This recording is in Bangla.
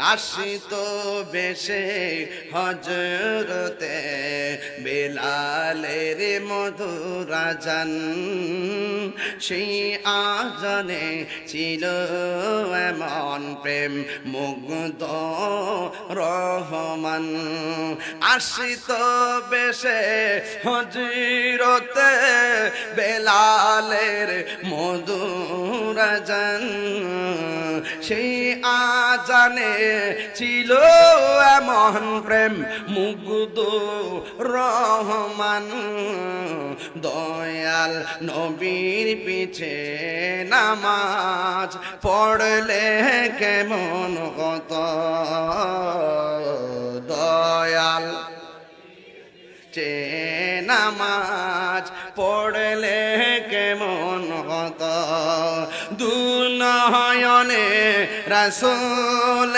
আসিত বেশে হজরতে বেলালের মধুর আজান সেই আজানে ছিল এমন প্রেম মুগ্ধ রহমান আসিত বেশে হজরতে বেলালের মধুর আজান সেই আজানে ছিল এমন প্রেম মুগ্ধ রহমান দয়াল নবীর পিছে নামাজ পড়লে কেমন কত দয়াল চে নামাজ পড়লে কেমন হতো দুনয়নে রাসূল